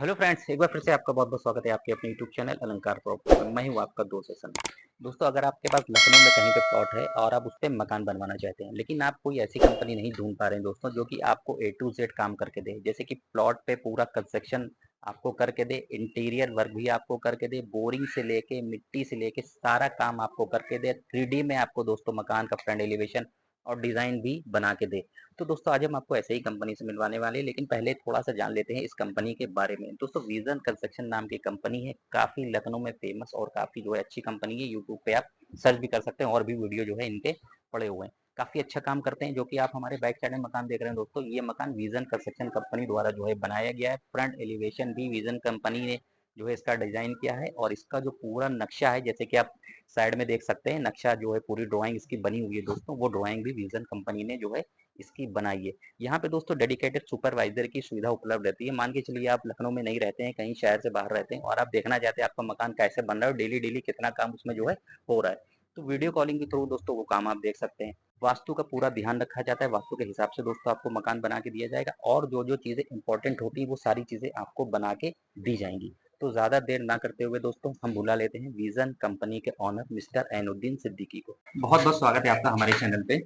Hello friends, एक बार फिर से आपका बहुत-बहुत स्वागत है आपके अपने यूट्यूब चैनल अलंकार प्रॉपर्टी में। मैं हूँ आपका दोस्त हसन। दोस्तों, अगर आपके पास लखनऊ में कहीं पे प्लॉट है और आप उस पे मकान बनवाना चाहते हैं, लेकिन आप कोई ऐसी कंपनी नहीं ढूँढ पा रहे हैं दोस्तों, जो कि आपको ए टू ज़ेड काम करके दे। जैसे कि प्लॉट पे पूरा कंस्ट्रक्शन आपको करके दे, इंटीरियर वर्क भी आपको करके दे, बोरिंग से लेके मिट्टी से लेके सारा काम आपको करके दे, 3D में आपको दोस्तों मकान का फ्रंट एलिवेशन और डिज़ाइन भी बना के दे। तो दोस्तों आज हम आपको ऐसे ही कंपनी से मिलवाने वाले हैं, लेकिन पहले थोड़ा-सा जान लेते हैं इस कंपनी के बारे में। दोस्तों विज़न कंस्ट्रक्शन नाम की कंपनी है, काफ़ी लखनऊ में फ़ेमस और काफ़ी जो है अच्छी कंपनी है। यूट्यूब पे आप सर्च भी कर सकते हैं और भी वीडियो जो है इनके पड़े हुए हैं। काफ़ी अच्छा काम करते हैं, जो कि आप हमारे बैक साइड में मकान देख रहे हैं दोस्तों, ये मकान विज़न कंस्ट्रक्शन कंपनी द्वारा जो है बनाया गया है। फ्रंट एलिवेशन भी विज़न कंपनी ने जो है इसका डिज़ाइन किया है और इसका जो पूरा नक्शा है, जैसे कि आप साइड में देख सकते हैं, नक्शा जो है पूरी ड्राइंग इसकी बनी हुई है दोस्तों, वो ड्राइंग भी विज़न कंपनी ने जो है इसकी बनाई है। यहाँ पे दोस्तों डेडिकेटेड सुपरवाइजर की सुविधा उपलब्ध रहती है। मान के चलिए आप लखनऊ में नहीं रहते हैं, कहीं शहर से बाहर रहते हैं और आप देखना चाहते हैं आपका मकान कैसे बन रहा है और डेली-डेली कितना काम उसमें जो है हो रहा है। तो वीडियो कॉलिंग के थ्रू दोस्तों वो काम आप देख सकते हैं। वास्तु का पूरा ध्यान रखा जाता है, वास्तु के हिसाब से दोस्तों आपको मकान बना के दिया जाएगा और जो-जो चीज़ें इम्पोर्टेंट होती हैं वो सारी चीज़ें आपको बना के दी जाएँगी। तो ज़्यादा देर ना करते हुए दोस्तों हम बुला लेते हैं विज़न कंपनी के ओनर मिस्टर ऐनुद्दीन सिद्दीकी को। बहुत-बहुत स्वागत है आपका हमारे चैनल पे।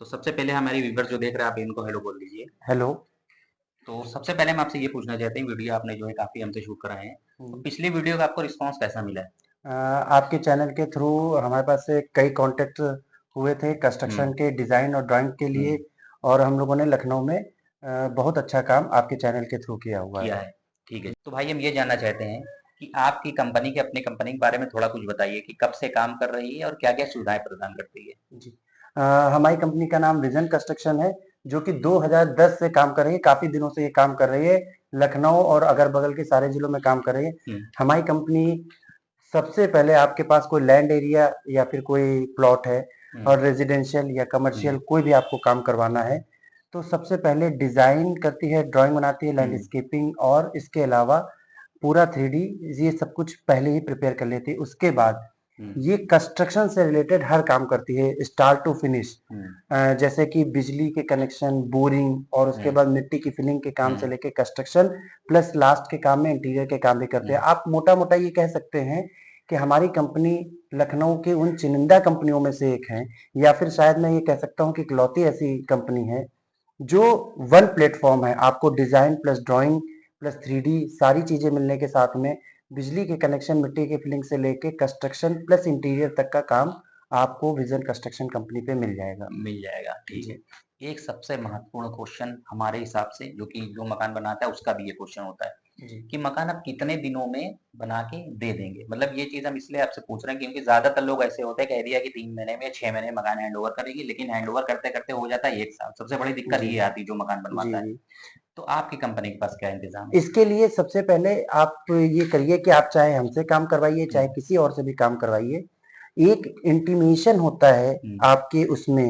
तो सबसे पहले हमारे व्यूअर जो देख रहे हैं आप इनको हेलो बोल दीजिए। हेलो। तो सबसे पहले हम आपसे ये पूछना चाहते हैं, वीडियो आपने जो है काफ़ी हमसे शूट कराए हैं। तो हुँ। पिछली वीडियो का आपको रिस्पॉन्स कैसा मिला है? आपके चैनल के थ्रू हमारे पास से कई कॉन्टैक्ट हुए थे हुँ, कंस्ट्रक्शन के डिज़ाइन और ड्राइंग के लिए हुँ, और हम लोगों ने लखनऊ में बहुत अच्छा काम आपके चैनल के थ्रू किया हुआ किया है। है। ठीक है। तो भाई हम ये जानना चाहते हैं कि आपकी कंपनी के अपनी कंपनी के बारे में थोड़ा कुछ बताइए कि कब से काम कर रही है और क्या-क्या सुविधाएँ प्रदान करती है? जी। हमारी कंपनी का नाम विज़न कंस्ट्रक्शन है, जो कि 2010 से काम कर रही है, काफ़ी दिनों से ये काम कर रही है। लखनऊ और अगल-बगल के सारे ज़िलों में काम कर रही है। हुँ, हमारी कंपनी सबसे पहले आपके पास कोई लैंड एरिया या फिर कोई प्लॉट है हुँ, और रेजिडेंशियल या कमर्शियल हुँ, कोई भी आपको काम करवाना है, तो सबसे पहले डिज़ाइन करती है, ड्राइंग बनाती है, हुँ, लैंडस्केपिंग और इसके अलावा पूरा 3D ये सब कुछ पहले ही प्रिपेयर कर लेती है। उसके बाद हुँ, ये कंस्ट्रक्शन से रिलेटेड हर काम करती है स्टार्ट टू फिनिश। हुँ, जैसे कि बिजली के कनेक्शन, बोरिंग और उसके हुँ, बाद मिट्टी की फिलिंग के काम से हुँ, लेके कंस्ट्रक्शन प्लस लास्ट के काम में इंटीरियर के काम भी करते हैं। हुँ, आप मोटा-मोटा ये कह सकते हैं कि हमारी कंपनी लखनऊ की उन चुनिंदा कंपनियों में से एक है या फिर शायद मैं ये कह सकता हूँ कि इकलौती ऐसी कंपनी है जो वन प्लेटफॉर्म है। आपको design plus drawing plus 3D सारी चीजें मिलने के साथ में बिजली के कनेक्शन, मिट्टी के फिलिंग से लेके कंस्ट्रक्शन प्लस इंटीरियर तक का काम आपको विजन कंस्ट्रक्शन कंपनी पे मिल जाएगा। मिल जाएगा, ठीक जी। है। एक सबसे महत्वपूर्ण क्वेश्चन हमारे हिसाब से जो कि जो मकान बनाता है उसका भी ये क्वेश्चन होता है जी। कि मकान आप कितने दिनों में बना के दे देंगे? मतलब ये चीज़ हम इसलिए आपसे पूछ रहे हैं क्योंकि ज़्यादातर लोग ऐसे होते हैं कह दिया कि 3 महीने में, 6 महीने में मकान हैंडओवर करेंगे, लेकिन हैंडओवर करते-करते हो जाता है 1 साल। सबसे बड़ी दिक्कत जी। ये आती है जो मकान जी। बनवाता है। जी। तो आपकी कंपनी के पास क्या इंतज़ाम है? इसके लिए सबसे पहले आप ये करिए कि आप चाहे हमसे काम करवाइए, हुँ, चाहे किसी और से भी काम करवाइए। एक इंटीमेशन होता है हुँ, आपके उसमें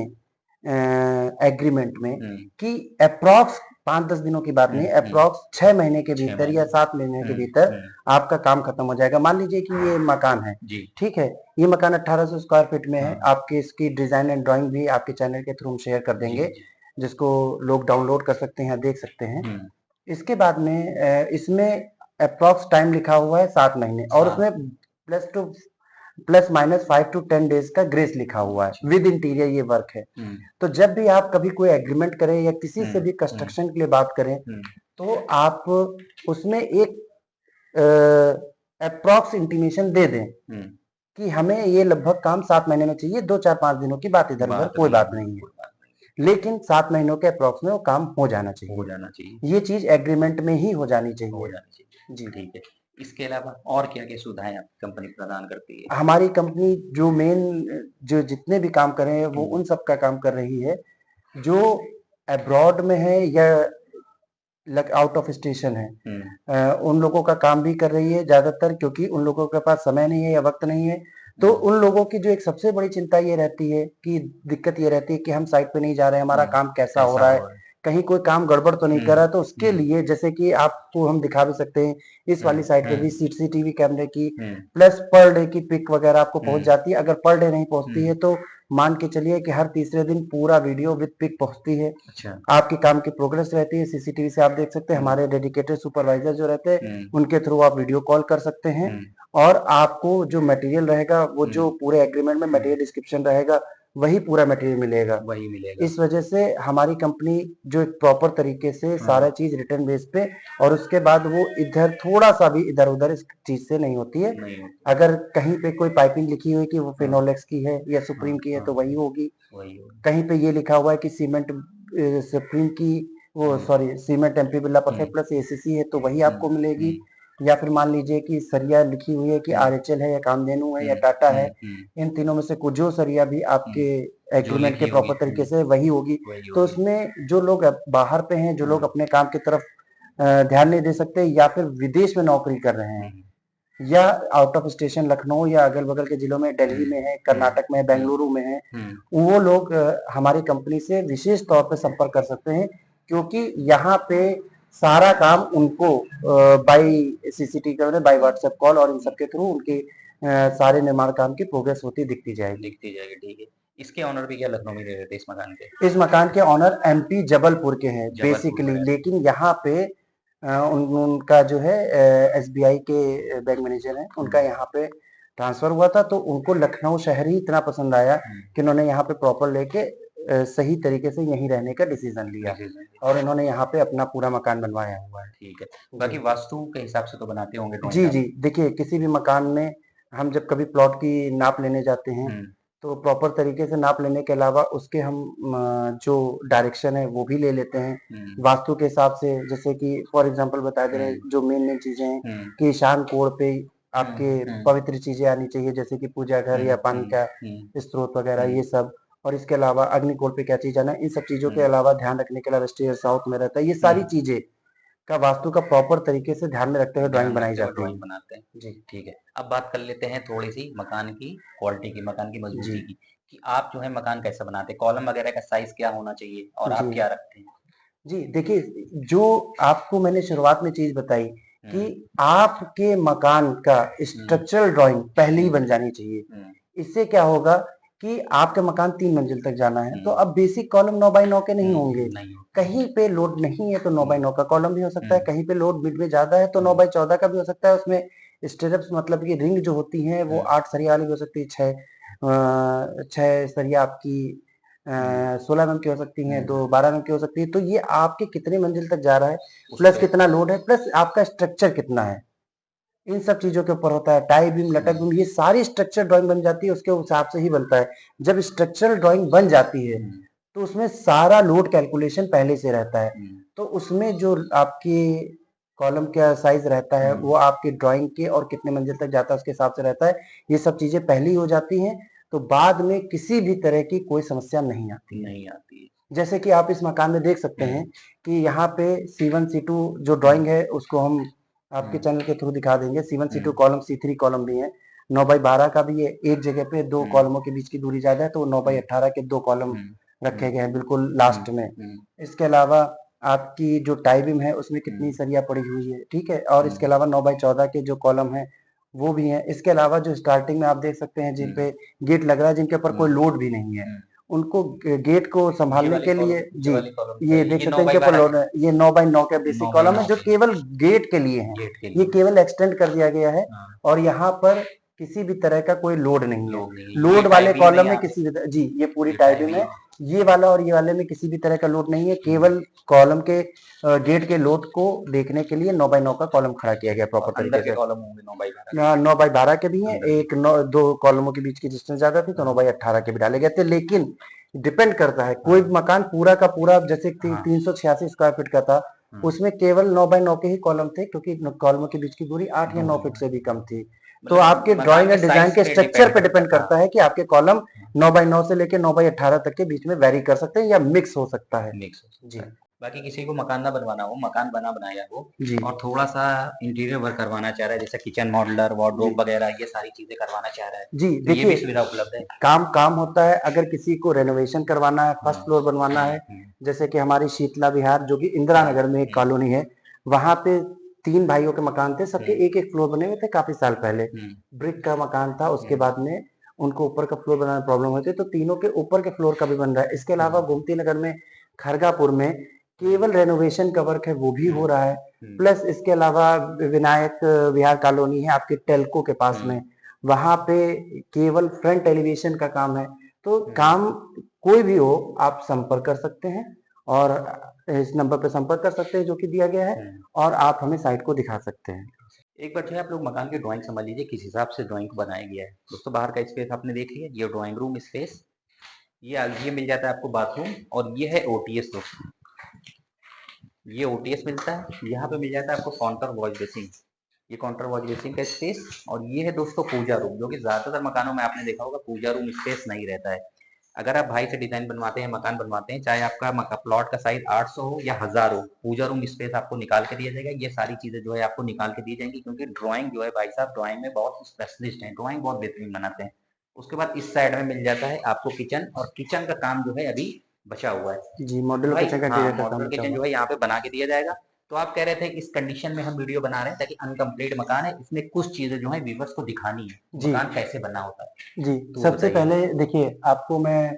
एग्रीमेंट में हुँ, कि एप्रॉक्स 5-10 दिनों की बात हुँ, नहीं, हुँ, एप्रॉक्स 6 महीने के 6 भीतर या महीने। 7 महीने के हुँ, भीतर हुँ, आपका काम खत्म हो जाएगा। मान लीजिए कि ये मकान है, जी, ठीक है? ये मकान 1800 स्क्वायर फीट में है। हाँ, आपकी इसकी डिज़ाइन एंड ड्राइंग भी आपके चैनल के थ्रू हम शेयर कर जी, देंगे, जी। जिसको लोग डाउनलोड कर सकते हैं या देख सकते हैं। हुँ, इसके बाद में इसमें एप्रॉक्स टाइम लिखा हुआ है 7 महीने और उसमें 7 plus two plus minus 5 to 10 days का ग्रेस लिखा हुआ है। अच्छा, विद इंटीरियर ये वर्क है। हुँ, तो जब भी आप कभी कोई एग्रीमेंट करें या किसी हुँ, से भी हुँ, कंस्ट्रक्शन के लिए बात करें, हुँ, तो आप उसमें एक एप्रॉक्स इंटीमेशन दे दें हुँ। कि हमें ये लगभग काम 7 महीने में चाहिए, 2-4-5 दिनों की बात इधर-उधर बात कोई नहीं बात है, नहीं कोई है। बात नहीं, लेकिन 7 महीनों के एप्रॉक्स में वो काम हो जाना हो चाहिए। जाना चाहिए, ये चीज़ एग्रीमेंट में ही हो जानी हो चाहिए। जाना चाहिए। जी। ठीक है, इसके अलावा और क्या-क्या सुविधाएँ आपकी कंपनी प्रदान करती है? हमारी कंपनी जो मेन जो जितने भी काम कर रहे हैं वो हुँ, उन सब का काम कर रही है जो अब्रॉड में है या आउट ऑफ स्टेशन है। हुँ, उन लोगों का काम भी कर रही है ज्यादातर क्योंकि उन लोगों के पास समय नहीं है या वक्त नहीं है। तो हुँ, उन लोगों की जो एक सबसे बड़ी चिंता ये रहती है कि दिक्कत ये रहती है कि हम साइट पे नहीं जा रहे हैं, हमारा हुँ, काम कैसा हो कैसा रहा है, हो रहा है? कहीं कोई काम गड़बड़ तो नहीं कर रहा, तो उसके लिए जैसे कि आपको हम दिखा भी सकते हैं इस वाली साइड पे भी सीसीटीवी कैमरे की प्लस पर डे की पिक वगैरह आपको पहुंच जाती है। अगर पर डे नहीं पहुंचती है तो मान के चलिए कि हर तीसरे दिन पूरा वीडियो विद पिक पहुंचती है। अच्छा। आपके काम की प्रोग्रेस रहती है, सीसीटीवी से आप देख सकते हैं। हमारे डेडिकेटेड सुपरवाइजर जो रहते हैं उनके थ्रू आप वीडियो कॉल कर सकते हैं, और आपको जो मटेरियल रहेगा वो जो पूरे एग्रीमेंट में मटेरियल डिस्क्रिप्शन रहेगा वही पूरा मटेरियल मिलेगा। वही मिलेगा। इस वजह से हमारी कंपनी जो एक प्रॉपर तरीके से सारा चीज रिटर्न बेस पे, और उसके बाद वो इधर थोड़ा सा भी इधर उधर इस चीज से नहीं होती है। अगर कहीं पे कोई पाइपिंग लिखी हुई कि वो फिनोलेक्स की है या सुप्रीम की है तो वही होगी। कहीं पे ये लिखा हुआ है कि सीमेंट सुप्रीम की, वो sorry cement MP Birla perfect plus ACC है तो वही आपको मिलेगी। या फिर मान लीजिए कि सरिया लिखी हुई है कि आरएचएल है या कामधेनु है या टाटा है, इन तीनों में से कुछ जो सरिया भी आपके एग्रीमेंट के प्रॉपर तरीके से वही होगी। तो उसमें जो लोग बाहर पे हैं, जो लोग अपने काम की तरफ ध्यान नहीं दे सकते, या फिर विदेश में नौकरी कर रहे हैं, या आउट ऑफ स्टेशन लखनऊ या अगल बगल के जिलों में, दिल्ली में है, कर्नाटक में है, बेंगलुरु में है, वो लोग हमारी कंपनी से विशेष तौर पे संपर्क कर सकते हैं, क्योंकि यहाँ पे सारा काम उनको बाई सीसीटीवी कैमरे, बाई व्हाट्सएप कॉल और इन सब के थ्रू उनके सारे निर्माण काम की प्रोग्रेस होती दिखती जाएगी। ठीक है। इसके ऑनर भी क्या लखनऊ में रहते हैं इस मकान के? इस मकान के ऑनर एमपी जबलपुर के हैं बेसिकली, लेकिन यहाँ पे उनका जो है एसबीआई के बैंक मैनेजर हैं, उनका यहाँ पे ट्रांसफर हुआ था, तो उनको लखनऊ शहर ही इतना पसंद आया कि उन्होंने यहाँ पे प्रॉपर लेके सही तरीके से यहीं रहने का डिसीजन लिया, और इन्होंने यहाँ पे अपना पूरा मकान बनवाया हुआ है। ठीक है। बाकी वास्तु के हिसाब से तो बनाते होंगे? जी जी, देखिए किसी भी मकान में हम जब कभी प्लॉट की नाप लेने जाते हैं तो प्रॉपर तरीके से नाप लेने के अलावा उसके हम जो डायरेक्शन है वो भी ले लेते हैं वास्तु के हिसाब से। जैसे कि फॉर एग्जांपल बता दे रहे जो मेन चीजें हैं कि ईशान कोण पे आपके पवित्र चीजें आनी चाहिए, जैसे कि पूजा घर या पानी का स्रोत वगैरह ये सब, और इसके अलावा अग्निकोण पे क्या चीज आना है, इन सब चीजों के अलावा ध्यान रखने के अलावा वेस्टर्न साउथ में रहता है, ये सारी चीजें का वास्तु का प्रॉपर तरीके से ध्यान में रखते हुए ड्राइंग बनाई जाती है। ड्राइंग बनाते हैं जी। ठीक है। अब बात कर लेते हैं थोड़ी सी मकान की क्वालिटी की, मकान की मजबूती की, कि आप जो है मकान कैसा बनाते हैं, कॉलम वगैरह का साइज क्या होना चाहिए और आप क्या रखते हैं? जी देखिए, जो आपको मैंने शुरुआत में चीज बताई कि आपके मकान का स्ट्रक्चरल ड्राइंग पहले ही बन जानी चाहिए। इससे क्या होगा कि आपका मकान 3 मंजिल तक जाना है, तो अब बेसिक कॉलम 9x9 के नहीं होंगे। कहीं पे लोड नहीं है तो 9x9 का कॉलम भी हो सकता है, कहीं पे लोड मिड में ज्यादा है तो 9x14 का भी हो सकता है। उसमें स्टेप्स मतलब कि रिंग जो होती है वो 8 सरिया वाली भी हो सकती है, 6 सरिया आपकी 16 mm की हो सकती हैं, 2 12 mm की हो सकती है। तो ये आपके कितने मंजिल तक जा रहा है, प्लस कितना लोड है, प्लस आपका स्ट्रक्चर कितना है, इन सब चीजों के ऊपर होता है। टाई बीम, लटक बीम, ये सारी स्ट्रक्चर ड्राइंग बन जाती है, उसके हिसाब से ही बनता है। जब स्ट्रक्चरल ड्राइंग बन जाती है तो उसमें सारा लोड कैलकुलेशन पहले से रहता है, तो उसमें जो आपकी कॉलम का साइज रहता है वो आपकी ड्राइंग के और कितने मंजिल तक जाता है उसके हिसाब से रहता है। ये सब चीजें पहले ही हो जाती हैं, तो बाद में किसी भी तरह की कोई समस्या नहीं आती है। जैसे कि आप इस मकान में देख सकते हैं कि यहाँ पे C1 C2 जो ड्राइंग है उसको हम आपके चैनल के थ्रू दिखा देंगे। C1 C2 column, C3 column भी है, 9x12 का भी है। एक जगह पे 2 कॉलमों के बीच की दूरी ज्यादा है तो 9x18 के 2 कॉलम रखे गए हैं बिल्कुल लास्ट में। इसके अलावा आपकी जो टाई बीम है उसमें कितनी सरिया पड़ी हुई है, ठीक है, और इसके अलावा 9x14 के जो कॉलम है वो भी है। इसके अलावा जो स्टार्टिंग में आप देख सकते हैं जिन पे गेट लग रहा है, जिनके ऊपर कोई लोड भी नहीं है, उनको गेट को संभालने के लिए जी ये देख सकते हैं इनके ऊपर लोड है। ये 9x9 का बेसिक कॉलम है जो केवल गेट के लिए है, ये केवल एक्सटेंड कर दिया गया है, और यहाँ पर किसी भी तरह का कोई लोड नहीं है। लोड वाले कॉलम में किसी भी जी ये पूरी टाई बीम है, ये वाला और ये वाले में किसी भी तरह का लोड नहीं है, केवल कॉलम के गेट के लोड को देखने के लिए 9x9 का कॉलम खड़ा किया गया प्रॉपर तरीके से। कॉलम होंगे 9x12 के भी हैं, एक 2 कॉलमों के बीच की डिस्टेंस ज्यादा थी तो 9x18 के भी डाले गए थे। लेकिन डिपेंड करता है, कोई मकान पूरा का पूरा जैसे 386 स्क्वायर फीट का था उसमें केवल 9x9 के ही कॉलम थे, क्योंकि कॉलमों के बीच की दूरी 8 या 9 फीट से भी कम थी। तो आपके ड्राइंग एंड डिजाइन के स्ट्रक्चर पे डिपेंड करता है कि आपके कॉलम 9x9 से लेके 9x18 तक के बीच में वेरी कर सकते हैं या मिक्स हो सकता है। जी बाकी किसी को मकान ना बनवाना हो, मकान बना बनाया हो जी और थोड़ा सा इंटीरियर वर्क करवाना चाह रहा है, जैसे किचन मॉड्यूलर, वार्डरोब वगैरह ये सारी चीजें करवाना चाह रहा है, जी तो ये भी देखिए, सुविधा उपलब्ध है। काम काम होता है। अगर किसी को रेनोवेशन करवाना है, फर्स्ट फ्लोर बनवाना है, हम्म, जैसे कि हमारी शीतला विहार जो कि इंदिरा नगर में एक कॉलोनी है, वहां पे 3 भाइयों के मकान थे, सबके एक एक फ्लोर बने हुए थे काफी साल पहले। ब्रिक का मकान था, उसके बाद में उनको ऊपर का फ्लोर बनाने में प्रॉब्लम हुई थी, तो तीनों के ऊपर के फ्लोर का भी बन रहा है। इसके अलावा गोमती नगर में खरगापुर में केवल रेनोवेशन का वर्क है, वो भी हो रहा है। प्लस इसके अलावा विनायक विहार कॉलोनी है आपके टेल्को के पास में, वहां पे केवल फ्रंट एलिवेशन का काम है। तो काम कोई भी हो, आप संपर्क कर सकते हैं और इस नंबर पे संपर्क कर सकते हैं जो कि दिया गया है, और आप हमें साइट को दिखा सकते हैं। एक बार जो है आप लोग मकान की ड्राइंग समझ लीजिए किस हिसाब से ड्राइंग को बनाया गया है। दोस्तों बाहर का स्पेस आपने देख लिया, ये ड्राइंग रूम स्पेस, ये मिल जाता है आपको बाथरूम, और ये है ओटीएस। दोस्तों ये ओटीएस मिलता है, यहाँ पे मिल जाता है आपको काउंटर वॉश बेसिंग, ये काउंटर वॉश बेसिंग का स्पेस। और ये है दोस्तों पूजा रूम, जो कि ज्यादातर मकानों में आपने देखा होगा पूजा रूम स्पेस नहीं रहता है। अगर आप भाई से डिजाइन बनवाते हैं, मकान बनवाते हैं, चाहे आपका प्लॉट का साइज 800 हो या 1000 हो, पूजा रूम स्पेस आपको निकाल के दिया जाएगा। ये सारी चीजें जो है आपको निकाल के दी जाएंगी, क्योंकि ड्राइंग जो है भाई साहब ड्राइंग में बहुत स्पेशलिस्ट है, ड्राइंग बहुत बेहतरीन बनाते हैं। उसके बाद इस साइड में मिल जाता है आपको किचन, और किचन का काम जो है अभी बचा हुआ है। जी मॉड्यूलर भाई किचन का हाँ, इंटीरियर का काम मॉड्यूलर बचा किचन हुआ जो है। है यहाँ पे बना के दिया जाएगा। तो आप कह रहे थे कि इस कंडीशन में हम वीडियो बना रहे हैं ताकि अनकम्प्लीट मकान है, इसमें कुछ चीजें जो है व्यूवर्स को दिखानी है, जी मकान कैसे बना होता है। जी तो वो सबसे बताइए। पहले देखिए, आपको मैं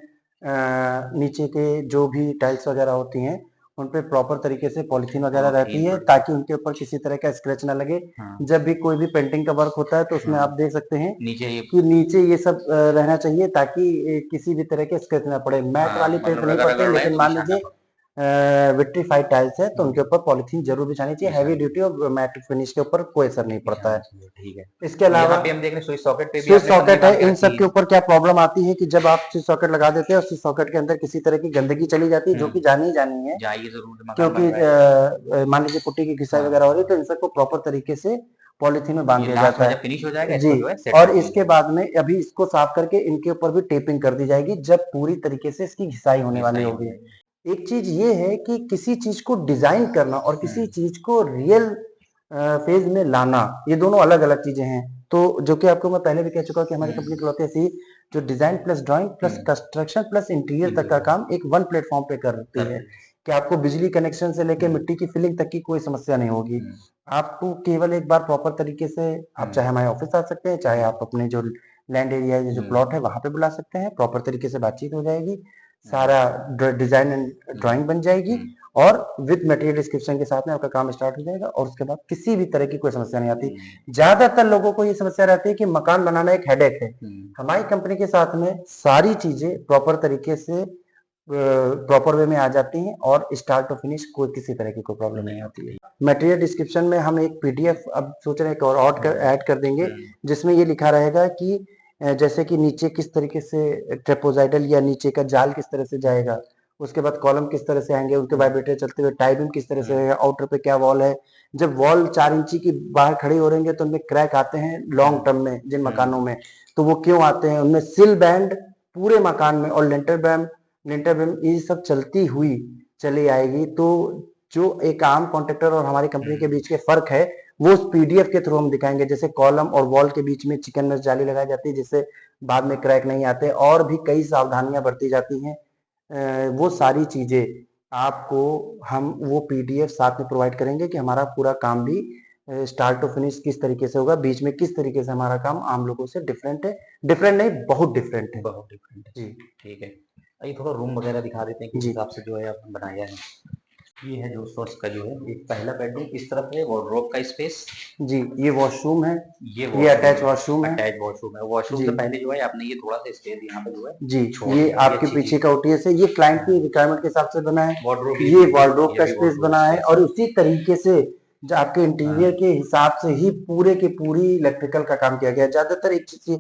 नीचे के जो भी टाइल्स वगैरह होती हैं उन पे प्रॉपर तरीके से पॉलिथीन वगैरह रहती है, पॉलीथीन, ताकि उनके ऊपर किसी तरह का स्क्रैच ना लगे। हाँ जब भी कोई भी पेंटिंग का वर्क होता है तो उसमें हाँ, आप देख सकते हैं नीचे ये कि नीचे ये सब रहना चाहिए, ताकि किसी भी तरह के स्क्रैच ना पड़े। मैट हाँ वाली पेंट मतलब नहीं रगड़ पड़ते, रगड़ रहे हैं लेकिन तो मान निशान ना लीजिए पड़े। विट्रीफाइड टाइल्स है तो उनके ऊपर पॉलिथीन जरूर बिछानी चाहिए। हैवी निशान ड्यूटी और मैट फिनिश के ऊपर कोई असर नहीं पड़ता निशान है। चाहिए, ठीक है। इसके और यहाँ अलावा पे हम देख रहे हैं स्विच सॉकेट पे भी स्विच आपने सब सॉकेट है, निकाल के इन सब रखी के है। ऊपर क्या प्रॉब्लम आती है कि जब आप स्विच सॉकेट लगा देते हैं और स्विच सॉकेट के अंदर किसी तरह की गंदगी चली जाती है, जो कि जानी ही जानी है, जाइए जरूर, मकान क्योंकि बन रहा है तो। मान लीजिए पुट्टी की घिसाई हाँ वगैरह हो रही है, तो इन सबको प्रॉपर तरीके से पॉलिथीन में बांध ये दिया लास्ट जाता में है। जब फिनिश हो जाएगा जी, इसको जो है सेट और कर दिया इसके जाएगा। बाद में अभी इसको साफ करके इनके ऊपर भी टेपिंग कर दी जाएगी जब पूरी तरीके से इसकी घिसाई होने ये वाली सही हो होगी। जाएगा। एक चीज ये है कि किसी चीज को डिजाइन करना और किसी चीज को रियल फेज में लाना, ये दोनों अलग अलग चीजें हैं। तो जो कि आपको मैं पहले भी कह चुका हूं कि हमारी कंपनी इकलौती ऐसी जो design plus drawing plus construction plus interior तक का काम एक वन प्लेटफॉर्म पे करती है, कि आपको बिजली कनेक्शन से लेकर मिट्टी की फिलिंग तक की कोई समस्या नहीं होगी। आपको केवल एक बार प्रॉपर तरीके से, आप चाहे हमारे ऑफिस आ सकते हैं, चाहे आप अपने जो लैंड एरिया या जो प्लॉट है वहां पे बुला सकते हैं, प्रॉपर तरीके से बातचीत हो जाएगी, सारा डिजाइन एंड ड्राइंग बन जाएगी, और विद मटेरियल डिस्क्रिप्शन के साथ में आपका काम स्टार्ट हो जाएगा, और उसके बाद किसी भी तरह की कोई समस्या नहीं आती। ज्यादातर लोगों को ये समस्या रहती है कि मकान बनाना एक हेडेक है। हमारी कंपनी के साथ में सारी चीजें प्रॉपर तरीके से प्रॉपर वे में आ जाती हैं, और स्टार्ट टू फिनिश कोई किसी तरह की कोई प्रॉब्लम नहीं आती है। मटेरियल डिस्क्रिप्शन में हम एक पीडीएफ अब सोच रहे हैं कि और ऐड कर देंगे, जिसमें ये लिखा रहेगा कि जैसे कि नीचे किस तरीके से ट्रेपोजाइडल या नीचे का जाल किस तरह से जाएगा, उसके बाद कॉलम किस तरह से आएंगे, उनके वाइब्रेटर चलते हुए टाई बीम किस तरह से है, आउटर पे क्या वॉल है। जब वॉल 4 इंची की बाहर खड़ी हो रहेंगे तो उनमें क्रैक आते हैं लॉन्ग टर्म में जिन मकानों में, तो वो क्यों आते हैं, उनमें सिल बैंड पूरे मकान में और लिंटर बीम ये सब चलती हुई चली आएगी। तो जो एक आम कॉन्ट्रेक्टर और हमारी कंपनी के बीच के फर्क है, वो उस पीडीएफ के थ्रू हम दिखाएंगे। जैसे कॉलम और वॉल के बीच में चिकन मैश जाली लगाई जाती है जिससे बाद में क्रैक नहीं आते, और भी कई सावधानियां बरती जाती हैं। वो सारी चीजें आपको हम वो पीडीएफ साथ में प्रोवाइड करेंगे कि हमारा पूरा काम भी स्टार्ट टू फिनिश किस तरीके से होगा, बीच में किस तरीके से हमारा काम आम लोगों से डिफरेंट है। डिफरेंट नहीं, बहुत डिफरेंट है। बहुत डिफरेंट है। जी ठीक है, आइए थोड़ा रूम वगैरह दिखा देते हैं किस जी हिसाब से जो है आपने बनाया है। ये है दोस्तों इसका जो है एक पहला बेडरूम, इस तरफ है वार्डरोब का स्पेस, जी, ये वॉशरूम है, ये ये अटैच वॉशरूम वॉशरूम है, है। अटैच वॉशरूम है। वॉशरूम जी से पहले जो है आपने ये थोड़ा सा स्पेस यहाँ पे जो है जी, छोड़ ये दिया, ये आपके अच्छी पीछे चीज का है। ओटीएस है, ये क्लाइंट की रिक्वायरमेंट के हिसाब से बना है। वार्डरोब ये वार्डरोब ये का भी स्पेस वार्डरोब बना है, स्पेस और है। उसी तरीके से जो आपके इंटीरियर के हिसाब से ही पूरे की पूरी इलेक्ट्रिकल का काम किया गया है। ज्यादातर एक चीज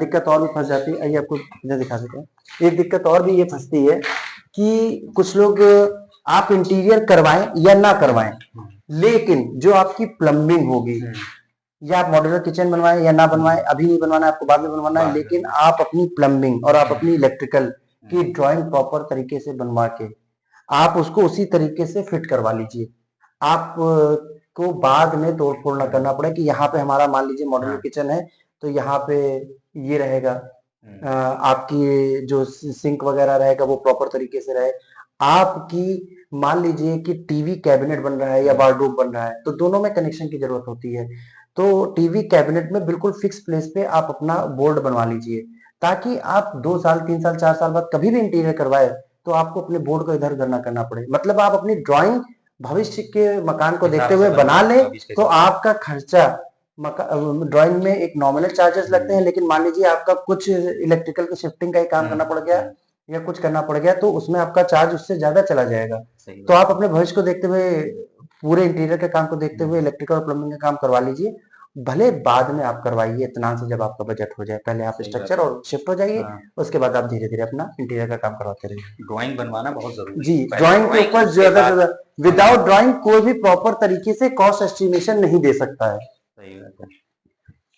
दिक्कत और भी फंस जाती है, आइए आपको इधर दिखा देते हैं। एक दिक्कत और भी ये फंसती है कि कुछ लोग आप इंटीरियर करवाएं या ना करवाएं, लेकिन जो आपकी प्लम्बिंग होगी, या आप मॉड्यूलर किचन बनवाएं या ना बनवाएं, अभी नहीं बनवाना है, आपको बाद में बनवाना है, लेकिन आप अपनी प्लम्बिंग और आप अपनी इलेक्ट्रिकल की ड्राइंग प्रॉपर तरीके से बनवा के आप उसको उसी तरीके से फिट करवा लीजिए। आप को बाद में तोड़ फोड़ ना करना पड़े कि यहाँ पे हमारा मान लीजिए मॉड्यूलर हाँ। किचन है तो यहाँ पे ये रहेगा, आपकी जो सिंक वगैरह रहेगा वो प्रॉपर तरीके से रहे। आपकी मान लीजिए कि टीवी कैबिनेट बन रहा है या वार्डरोब बन रहा है तो दोनों में कनेक्शन की जरूरत होती है। तो टीवी कैबिनेट में बिल्कुल फिक्स प्लेस पे आप अपना बोर्ड बनवा लीजिए, ताकि आप 2 साल 3 साल 4 साल बाद कभी भी इंटीरियर करवाए तो आपको अपने बोर्ड को इधर उधर ना करना पड़े। मतलब आप अपनी ड्राइंग भविष्य के मकान को देखते हुए बना ले तो आपका खर्चा ड्राइंग में एक नॉमिनल चार्जेस लगते हैं, लेकिन मान लीजिए आपका कुछ इलेक्ट्रिकल की शिफ्टिंग का ही काम करना पड़ गया या कुछ करना पड़ गया तो उसमें आपका चार्ज उससे ज्यादा चला जाएगा। तो आप अपने भविष्य को देखते हुए पूरे इंटीरियर के काम को देखते हुए इलेक्ट्रिकल और प्लम्बिंग का काम करवा लीजिए। भले बाद में आप करवाइए इत्मीनान से जब आपका बजट हो जाए, पहले आप स्ट्रक्चर और शिफ्ट हो जाइए, उसके बाद आप धीरे धीरे अपना इंटीरियर का काम करवाते रहिए। ड्राइंग बनवाना बहुत जरूरी जी, है। ड्राइंग के ऊपर ज्यादा ज्यादा विदाउट ड्राइंग कोई भी प्रॉपर तरीके से कॉस्ट एस्टिमेशन नहीं दे सकता है। सही बात है।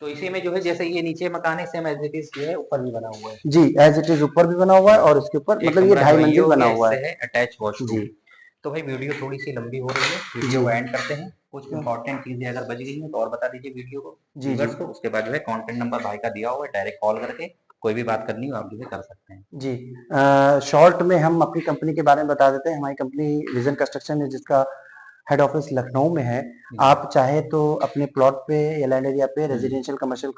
तो इसी में जो है जैसे ये नीचे मकान है सेम एज इट इज ये है ऊपर भी बना हुआ है। जी, एज इट इज ऊपर भी बना हुआ है और इसके ऊपर एक मतलब ये कमरा 2.5 जो है ये मंजिल हो बना गया, हुआ इससे है। है अटैच वॉशरूम। जी, तो भाई वीडियो थोड़ी सी लंबी हो रही है, वीडियो जी, को एंड करते हैं। कुछ इंपॉर्टेंट चीजें अगर बच गई हैं तो और बता दीजिए वीडियो को जी, जी, व्यूअर्स को। उसके बाद जो है कॉन्टेक्ट नंबर भाई का दिया हुआ है, डायरेक्ट कॉल करके कोई भी बात करनी हो आप जो है कर सकते हैं। जी। शॉर्ट में हम अपनी कंपनी के बारे में बता देते हैं। हमारी कंपनी विजन कंस्ट्रक्शन है जिसका हेड ऑफिस लखनऊ में है। आप चाहे तो अपने प्लॉट पे या लैंड एरिया पे रेजिडेंशियल कमर्शियल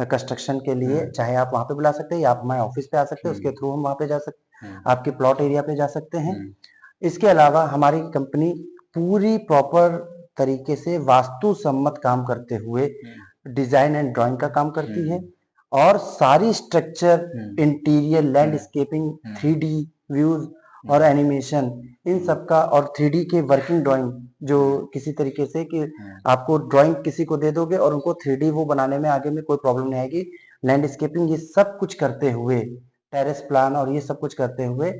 कंस्ट्रक्शन के लिए चाहे आप वहां पे बुला सकते हैं या आप हमारे ऑफिस पे आ सकते हैं, उसके थ्रू हम वहां पे जा सकते हैं, आपके प्लॉट एरिया पे जा सकते हैं। इसके अलावा हमारी कंपनी पूरी प्रॉपर तरीके से वास्तु सम्मत काम करते हुए डिजाइन एंड ड्राइंग का काम करती है और सारी structure, interior, landscaping, 3D views और एनिमेशन इन सब का और 3D के वर्किंग ड्राइंग जो किसी तरीके से कि आपको ड्राइंग किसी को दे दोगे और उनको 3D वो बनाने में आगे में कोई प्रॉब्लम नहीं आएगी। लैंडस्केपिंग ये सब कुछ करते हुए, टेरेस प्लान और ये सब कुछ करते हुए,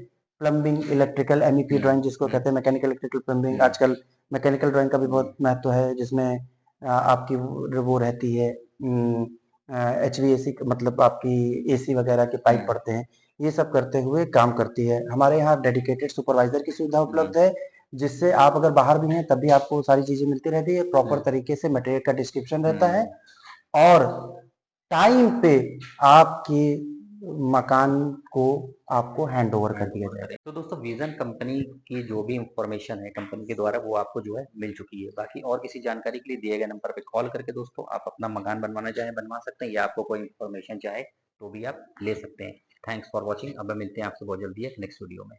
प्लम्बिंग, इलेक्ट्रिकल, MEP ड्राइंग जिसको कहते हैं मैकेनिकल इलेक्ट्रिकल प्लम्बिंग। आजकल मैकेनिकल ड्राइंग का भी बहुत महत्व है जिसमें आपकी वो रहती है HVAC मतलब आपकी AC वगैरह के पाइप पड़ते हैं, ये सब करते हुए काम करती है। हमारे यहाँ डेडिकेटेड सुपरवाइजर की सुविधा उपलब्ध है जिससे आप अगर बाहर भी हैं तब भी आपको सारी चीजें मिलती रहती है। प्रॉपर तरीके से मटेरियल का डिस्क्रिप्शन रहता है और टाइम पे आपके मकान को आपको हैंड ओवर कर दिया जाएगा। तो दोस्तों विजन कंपनी की जो भी इंफॉर्मेशन है कंपनी के द्वारा वो आपको जो है मिल चुकी है। बाकी और किसी जानकारी के लिए दिए गए नंबर पे कॉल करके दोस्तों आप अपना मकान बनवाना चाहे बनवा सकते हैं या आपको कोई इंफॉर्मेशन चाहे तो भी आप ले सकते हैं। Thanks for watching. अब मिलते हैं आपसे बहुत जल्दी है नेक्स्ट वीडियो में।